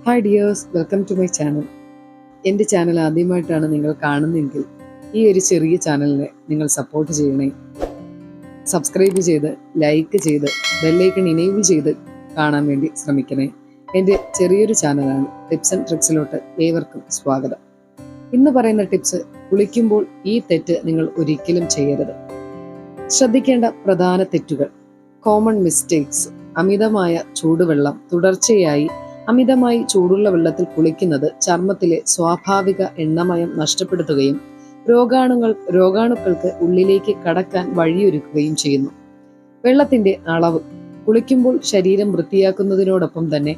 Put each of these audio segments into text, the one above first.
Hi dears, welcome to my channel. എൻ്റെ channel ആദ്യമായിട്ടാണ് നിങ്ങൾ കാണുന്നതെങ്കിൽ ഈ ഒരു ചെറിയ ചാനലിനെ നിങ്ങൾ സപ്പോർട്ട് ചെയ്യണേ. സബ്സ്ക്രൈബ് ചെയ്ത് ലൈക്ക് ചെയ്ത് ബെല്ലൈക്കൺ ഇനേബിൾ ചെയ്ത് കാണാൻ വേണ്ടി ശ്രമിക്കണേ. എൻ്റെ ചെറിയൊരു ചാനലാണ്. ടിപ്സ് ആൻഡ് ട്രിക്സിലോട്ട് ഏവർക്കും സ്വാഗതം. ഇന്ന് പറയുന്ന ടിപ്സ്, കുളിക്കുമ്പോൾ ഈ തെറ്റ് നിങ്ങൾ ഒരിക്കലും ചെയ്യരുത്. ശ്രദ്ധിക്കേണ്ട പ്രധാന തെറ്റുകൾ: കോമൺ മിസ്റ്റേക്സ്. അമിതമായ ചൂടുവെള്ളം. തുടർച്ചയായി അമിതമായി ചൂടുള്ള വെള്ളത്തിൽ കുളിക്കുന്നത് ചർമ്മത്തിലെ സ്വാഭാവിക എണ്ണമയം നഷ്ടപ്പെടുത്തുകയും രോഗാണുക്കൾക്ക് ഉള്ളിലേക്ക് കടക്കാൻ വഴിയൊരുക്കുകയും ചെയ്യുന്നു. വെള്ളത്തിന്റെ അളവ്. കുളിക്കുമ്പോൾ ശരീരം വൃത്തിയാക്കുന്നതിനോടൊപ്പം തന്നെ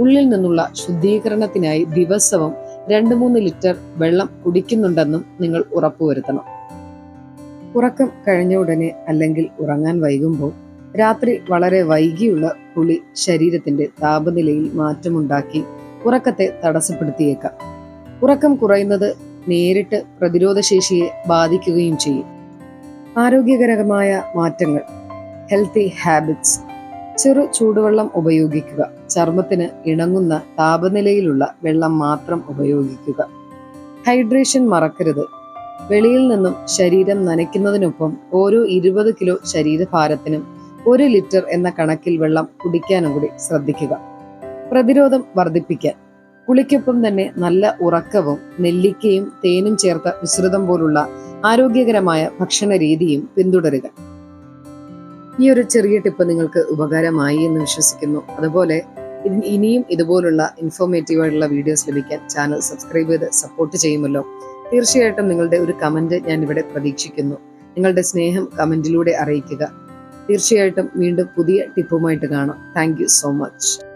ഉള്ളിൽ നിന്നുള്ള ശുദ്ധീകരണത്തിനായി ദിവസവും 2-3 ലിറ്റർ വെള്ളം കുടിക്കുന്നുണ്ടെന്നും നിങ്ങൾ ഉറപ്പുവരുത്തണം. ഉറക്കം കഴിഞ്ഞ ഉടനെ അല്ലെങ്കിൽ ഉറങ്ങാൻ വൈകുമ്പോൾ രാത്രി വളരെ വൈകിയുള്ള കുളി ശരീരത്തിന്റെ താപനിലയിൽ മാറ്റമുണ്ടാക്കി ഉറക്കത്തെ തടസ്സപ്പെടുത്തിയേക്കാം. ഉറക്കം കുറയുന്നത് നേരിട്ട് പ്രതിരോധശേഷിയെ ബാധിക്കുകയും ചെയ്യും. ആരോഗ്യകരമായ മാറ്റങ്ങൾ: ഹെൽത്തി ഹാബിറ്റ്സ്. ചെറു ചൂടുവെള്ളം ഉപയോഗിക്കുക. ചർമ്മത്തിന് ഇണങ്ങുന്ന താപനിലയിലുള്ള വെള്ളം മാത്രം ഉപയോഗിക്കുക. ഹൈഡ്രേഷൻ മറക്കരുത്. വെളിയിൽ നിന്നും ശരീരം നനയ്ക്കുന്നതിനൊപ്പം ഓരോ 20 കിലോ ശരീരഭാരത്തിനും 1 ലിറ്റർ എന്ന കണക്കിൽ വെള്ളം കുടിക്കാനും കൂടി ശ്രദ്ധിക്കുക. പ്രതിരോധം വർദ്ധിപ്പിക്കാൻ കുളിക്കൊപ്പം തന്നെ നല്ല ഉറക്കവും നെല്ലിക്കയും തേനും ചേർത്ത മിശ്രിതം പോലുള്ള ആരോഗ്യകരമായ ഭക്ഷണ രീതിയും പിന്തുടരുക. ഈ ഒരു ചെറിയ ടിപ്പ് നിങ്ങൾക്ക് ഉപകാരമായി എന്ന് വിശ്വസിക്കുന്നു. അതുപോലെ ഇനിയും ഇതുപോലുള്ള ഇൻഫോർമേറ്റീവ് ആയിട്ടുള്ള വീഡിയോസ് ലഭിക്കാൻ ചാനൽ സബ്സ്ക്രൈബ് ചെയ്ത് സപ്പോർട്ട് ചെയ്യുമല്ലോ. തീർച്ചയായിട്ടും നിങ്ങളുടെ ഒരു കമന്റ് ഞാൻ ഇവിടെ പ്രതീക്ഷിക്കുന്നു. നിങ്ങളുടെ സ്നേഹം കമന്റിലൂടെ അറിയിക്കുക. തീർച്ചയായിട്ടും വീണ്ടും പുതിയ ടിപ്പുമായിട്ട് കാണാം. Thank you so much.